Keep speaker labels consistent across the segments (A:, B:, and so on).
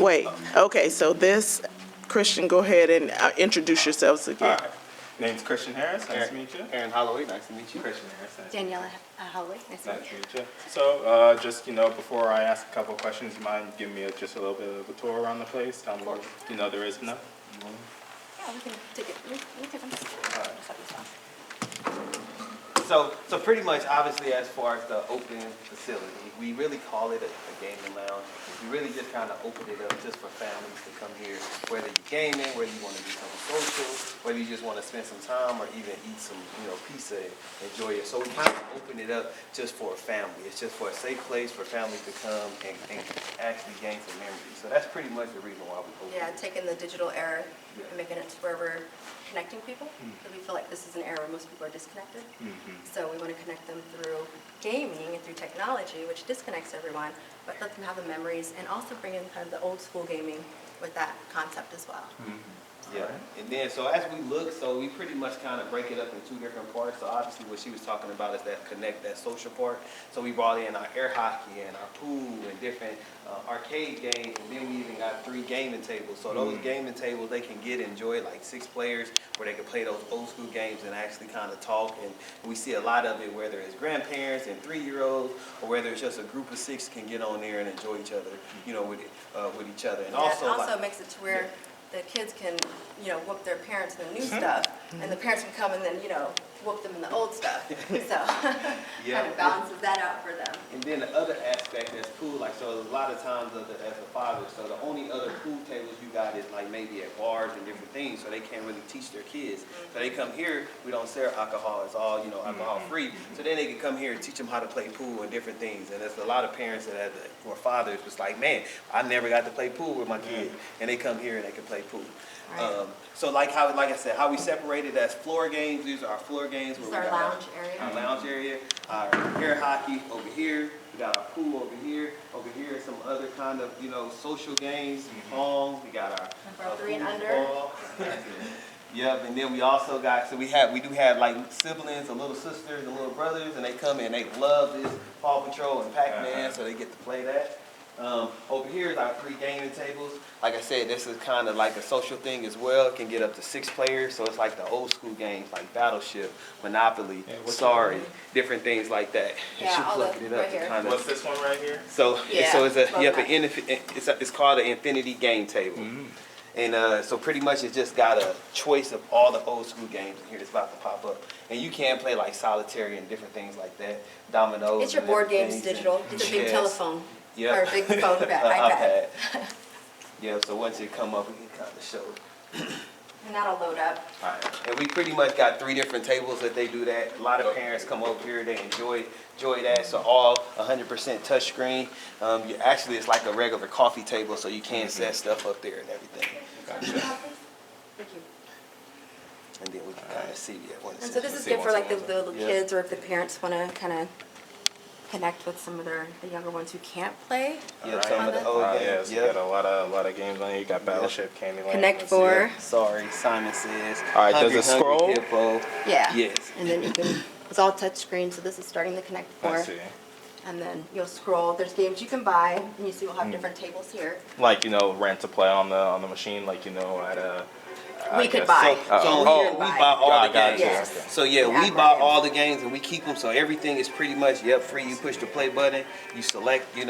A: Wait, okay, so this, Kristian, go ahead and introduce yourselves
B: All
A: again.
B: right. Name's Kristian Harris. Nice to meet you.
C: Aaron Holloway, nice to meet you.
B: Kristian Harris. Nice
D: Daniela Holloway, nice to meet
B: nice
D: you.
B: to meet you. So, just before I ask a couple of questions, you mind giving me just a little bit of a tour around the place? Tell me what there is enough.
D: Yeah, we can take it. We take them.
C: So pretty much, obviously, as far as the open facility, we really call it a gaming lounge. We really just kind of open it up just for families to come here, whether you're gaming, whether you want to do something social, whether you just want to spend some time or even eat some, pizza and enjoy it. So we kind of open it up just for a family. It's just for a safe place for families to come and actually gain some memories. So that's pretty much the reason why we open
D: Yeah,
C: it.
D: taking the digital era and making it to where we're connecting people, because we feel like this is an era where most people are disconnected. So we want to connect them through gaming and through technology, which disconnects everyone, but let them have the memories and also bring in kind of the old school gaming with that concept as well.
C: Yeah, and then so as we look, so we pretty much kind of break it up in two different parts. So obviously what she was talking about is that that social part. So we brought in our air hockey and our pool and different arcade games, and then we even got 3 gaming tables. So those gaming tables, they can enjoy like 6 players where they can play those old school games and actually kind of talk. And we see a lot of it, whether it's grandparents and 3-year-olds, or whether it's just a group of 6 can get on there and enjoy each other, with each other. And
D: Yeah, it also
C: like,
D: makes it to where the kids can, whoop their parents in the new stuff, and the parents can come and then, whoop them in the old stuff. So kind of balances that out for them.
C: And then the other aspect that's cool, like, so a lot of times as a father, so the only other pool tables you got is like maybe at bars and different things, so they can't really teach their kids. So they come here, we don't sell alcohol, it's all, alcohol free. So then they can come here and teach them how to play pool and different things. And there's a lot of parents that or fathers was like, man, I never got to play pool with my kid. And they come here and they can play pool.
D: Right.
C: So like I said, how we separated as floor games, these are our floor games.
D: This is
C: where we
D: our
C: got
D: lounge area.
C: Our lounge area, our air hockey over here. We got our pool over here. Over here, some other kind of, social games, pongs. We got our
D: 3 and under.
C: ball. Yep, and then we also got, we do have like siblings, or little sisters and little brothers, and they come in, they love this Paw Patrol and Pac-Man, so they get to play that. Over here is our 3 gaming tables. Like I said, this is kind of like a social thing as well. It can get up to 6 players, so it's like the old school games like Battleship, Monopoly, Sorry, different things like that.
D: Yeah, all
C: plugging
D: the-
C: it up
D: right
C: to
D: here.
C: kind of.
B: What's this one right here?
C: So
D: Yeah,
C: so it's
D: love that.
C: it's called an infinity game table. And so pretty much it's just got a choice of all the old school games in here that's about to pop up. And you can play like solitaire and different things like that, dominoes.
D: It's your
C: and
D: board
C: different
D: games
C: things.
D: digital. It's a big
C: Yes.
D: telephone.
C: Yep.
D: Or a big phone, iPad.
C: Yeah, so once you come up, we can kind of show.
D: And that'll load up.
C: All right. And we pretty much got 3 different tables that they do that. A lot of parents come over here, they enjoy that. So all 100% touchscreen. Actually, it's like a regular coffee table, so you can set stuff up there and everything.
D: Thank you.
C: And then we can kind of see
D: And so this is good for like the little kids, or if the parents want to kind of connect with some of the younger ones who can't play.
C: Yeah, some of the old games.
B: Yeah, so you got a lot of games on here. You got Battleship, Candyland.
D: Connect
B: let's
D: 4.
C: Sorry, Simon Says.
B: All right, does it
C: Hungry
B: scroll?
C: Hippo.
D: Yeah.
C: Yes.
D: And then you can, it's all touch screen, so this is starting the Connect
B: I
D: 4.
B: see.
D: And then you'll scroll. There's games you can buy, and you see we'll have different tables here.
B: Like, rent to play on the machine, like, at a...
D: We could buy.
C: So
D: We
C: here
D: could
C: we
D: buy.
C: buy all the
B: Gotcha.
C: games.
D: Yes.
C: So yeah,
D: Yeah,
C: we buy
D: right.
C: all the games and we keep them. So everything is pretty much free. You push the play button, you select, if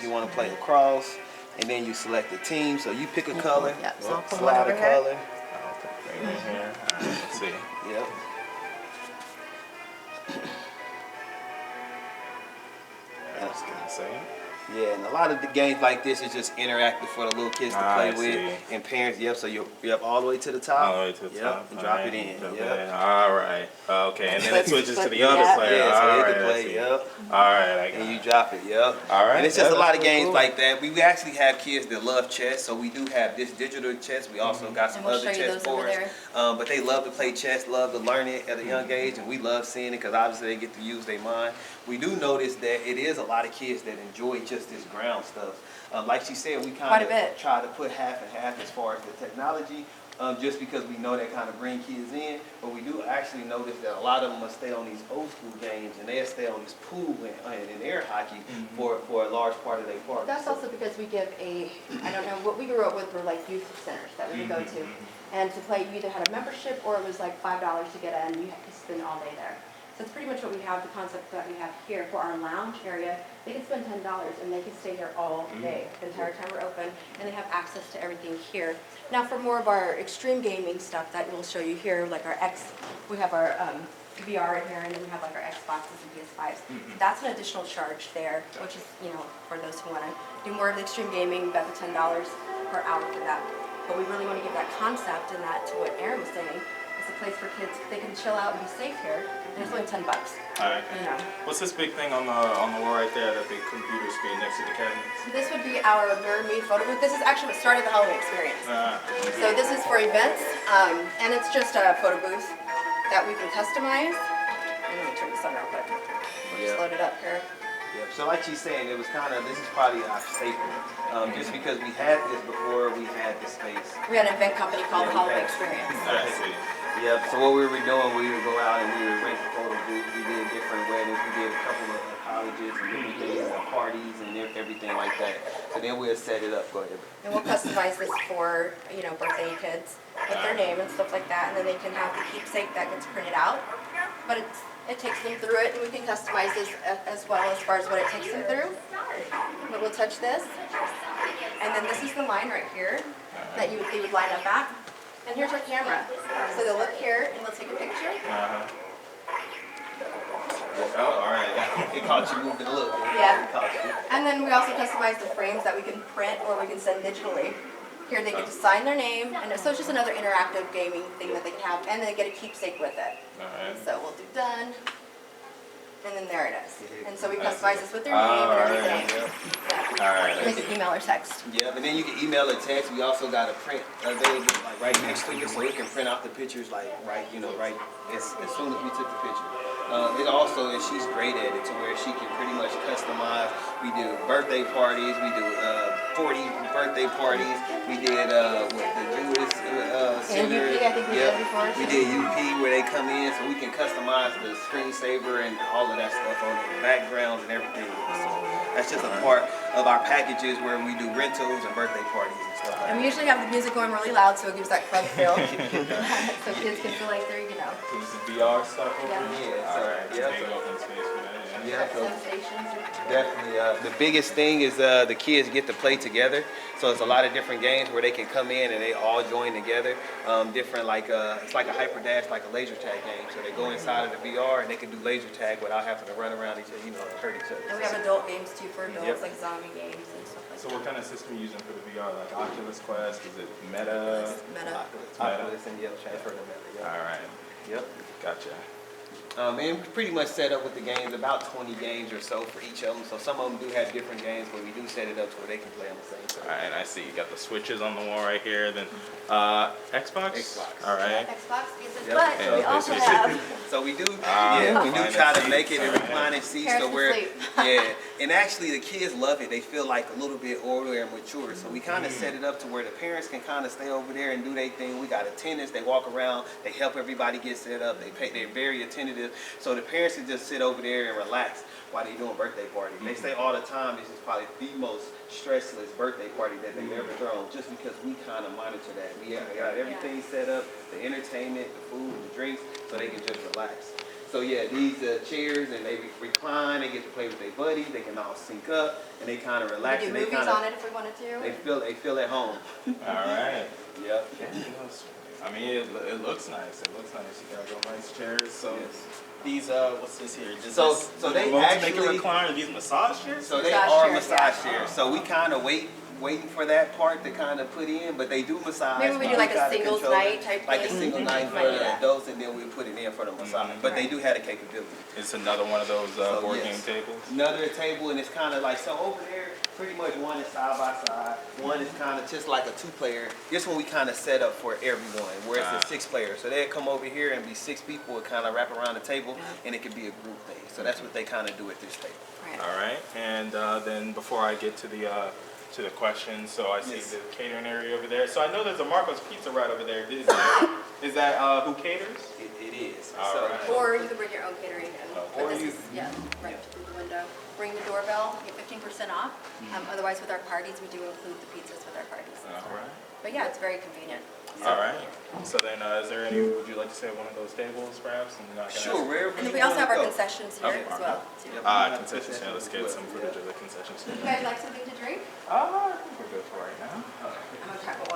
C: you want to play lacrosse, and then you select the team. So you pick a color,
D: Yep, so I'll put one
C: slide
D: over
C: a
D: here.
C: color.
B: I'll put the green in here. All right, let's see.
C: Yep.
B: Just give me a second.
C: Yeah, and a lot of the games like this is just interactive for the little kids to play
B: I
C: with,
B: see.
C: and parents. Yep. So you all the way to the top.
B: All the way to the
C: Yep,
B: top.
C: and drop
B: All
C: it in.
B: Drop it
C: Yep.
B: in. All right. Okay, and then it switches to the other
D: Yeah.
B: player.
C: Yeah, so
B: All
C: they
B: right,
C: can
B: I
C: play.
B: see.
C: Yep.
B: All right, I got
C: And you
B: it.
C: drop it, yep.
B: All right.
C: And it's just
B: Yeah,
C: a lot
B: that's
C: of games
B: cool.
C: like that. We actually have kids that love chess, so we do have this digital chess. We also got some
D: And we'll
C: other
D: show you
C: chess
D: those over
C: boards.
D: there.
C: But they love to play chess, love to learn it at a young age, and we love seeing it because obviously they get to use their mind. We do notice that it is a lot of kids that enjoy just this ground stuff. Like she said, we
D: Quite
C: kind
D: a bit.
C: of try to put half and half as far as the technology. just because we know that kind of bring kids in. But we do actually notice that a lot of them must stay on these old school games, and they'll stay on this pool and air hockey for a large part of their park.
D: That's also because we give I don't know, what we grew up with were like youth centers that we would go to. And to play, you either had a membership or it was like $5 to get in, and you had to spend all day there. So it's pretty much what we have, the concept that we have here for our lounge area. They can spend $10 and they can stay here all day, the entire time we're open, and they have access to everything here. Now for more of our extreme gaming stuff that we'll show you here, like we have our VR in here, and then we have like our Xboxes and PS5s. That's an additional charge there, which is, you know, for those who want to do more of the extreme gaming, we've got the $10 per hour for that. But we really want to give that concept and that to what Aaron was saying. It's a place for kids, they can chill out and be safe here, and it's only $10.
B: All right.
D: You know.
B: What's this big thing on the wall right there, that big computer screen next to the cabinets?
D: So this would be our Mirror Me photo booth. This is actually what started the Holloway experience. So this is for events, and it's just a photo booth that we can customize. And let me turn this on real quick. We'll just load it up here.
C: Yep. So like she's saying, it was kind of, this is probably our staple. Just because we had this before we had the space.
D: We had an event company called the Holloway Experience.
B: I see.
C: Yep. So what we were doing, we would go out and we would rent the photo booth. We did different weddings. We did a couple of colleges and different things, and parties and everything like that. So then we'll set it up. Go ahead.
D: And we'll customize this for, you know, birthday kids with their name and stuff like that. And then they can have the keepsake that gets printed out. But it takes them through it, and we can customize this as well as far as what it takes them through. But we'll touch this. And then this is the line right here that they would line up at. And here's our camera. So they'll look here and they'll take a picture.
B: Oh, all right.
C: It caught you moving a little bit.
D: Yeah.
C: It caught you.
D: And then we also customize the frames that we can print or we can send digitally. Here they get to sign their name, and so it's just another interactive gaming thing that they can have, and they get a keepsake with it.
B: Alright.
D: So we'll do done, and then there it is. And so we customize this with their name and everything. Yeah.
B: Alright.
D: We can email or text.
C: Yeah, but then you can email or text. We also got a print available like right next to it, so we can print out the pictures like right as soon as we took the picture. It also, and she's great at it, to where she can pretty much customize. We do birthday parties. We do 40 birthday parties. We did with the Jewish singer.
D: UP, I think we did before.
C: We did UP where they come in, so we can customize the screensaver and all of that stuff on the backgrounds and everything. So that's just a part of our packages where we do rentals and birthday parties and stuff like that.
D: And we usually have the music going really loud, so it gives that club feel. So kids can feel like they're, you know.
B: Is the VR stuff over
D: Yeah.
B: here?
C: Yeah, so,
B: Alright,
C: yeah,
B: big
C: so-
B: open space for that, yeah.
C: Yeah, so
D: Sensations.
C: definitely. The biggest thing is the kids get to play together. So it's a lot of different games where they can come in and they all join together. Different it's like a hyper dash, like a laser tag game. So they go inside of the VR and they can do laser tag without having to run around each other, hurt each other.
D: And we have adult games too for adults,
C: Yep.
D: like zombie games and stuff like
B: So
D: that.
B: what kind of system are you using for the VR? Like Oculus Quest? Is it Meta?
D: It's Meta.
C: Oculus and transfer to Meta. Yeah.
B: Alright.
C: Yep.
B: Gotcha.
C: And we pretty much set up with the games, about 20 games or so for each of them. So some of them do have different games, but we do set it up to where they can play on the same server.
B: Alright, I see. You got the switches on the wall right here. Then Xbox?
C: Xbox.
B: Alright.
D: Xbox uses,
C: Yep.
D: but we also have
C: So we do, we do
B: recliner
C: try to
B: seats,
C: make it a
B: alright.
C: reclining seat
D: Chairs
C: so
D: to
C: where,
D: sleep.
C: yeah, and actually the kids love it. They feel like a little bit older and mature. So we kind of set it up to where the parents can kind of stay over there and do their thing. We got attendants. They walk around. They help everybody get set up. They're very attentive. So the parents can just sit over there and relax while they're doing birthday party. They say all the time this is probably the most stressless birthday party that they've ever thrown, just because we kind of monitor that. We got everything set up, the entertainment, the food, the drinks, so they can just relax. So yeah, these chairs, and they recline, they get to play with their buddies, they can all sync up, and they kind of relax.
D: we do
C: and they
D: movies
C: kinda,
D: on it if we wanted to.
C: They feel at home.
B: Alright.
C: Yep.
B: I mean, it looks nice. It looks nice. You got real nice chairs. So
C: Yes.
B: these, what's this here? Does
C: So-
B: this,
C: so they
B: remote to
C: actually-
B: make it recliner? These massage chairs?
C: So they
D: Massage
C: are
D: chairs,
C: massage
D: yeah.
C: chairs. So we kind of waiting for that part to kind of put in, but they do massage.
D: Maybe we do
C: but
D: like a
C: gotta
D: singles
C: control it.
D: night type
C: Like a
D: thing.
C: single night
D: Might
C: for
D: do
C: the
D: that.
C: adults, and then we put it in for the massage. But they do have the capability.
B: It's another one of those board
C: yes.
B: game tables.
C: Another table, and it's kind of like, so over there, pretty much one is side by side. One is kind of just like a 2-player. This one we kind of set up for everyone, where it's a 6-player. So they'd come over here and be 6 people and kind of wrap around the table, and it could be a group thing. So that's what they kind of do at this table.
D: Right.
B: All right. And then before I get to the to the questions. So I see
C: Yes.
B: the catering area over there. So I know there's a Marco's Pizza right over there. Is that who caters?
C: It is.
B: All
C: So-
B: right.
D: Or you could bring your own catering in.
C: Or
D: But this
C: you-
D: is, yeah, right through the window. Ring the doorbell, you get 15% off. Otherwise, with our parties, we do include the pizzas with our parties.
B: All right.
D: But yeah, it's very convenient.
B: All right. So then, is there any? Would you like to say one of those tables, perhaps? And I can
C: Sure, wherever
D: And
C: you
D: then we also have our
C: wanna go.
D: concessions here as well, too.
B: concessions. Yeah, let's get some footage of the concessions.
D: You guys like something to drink?
B: I think we're good for right now.
D: I'm gonna try one.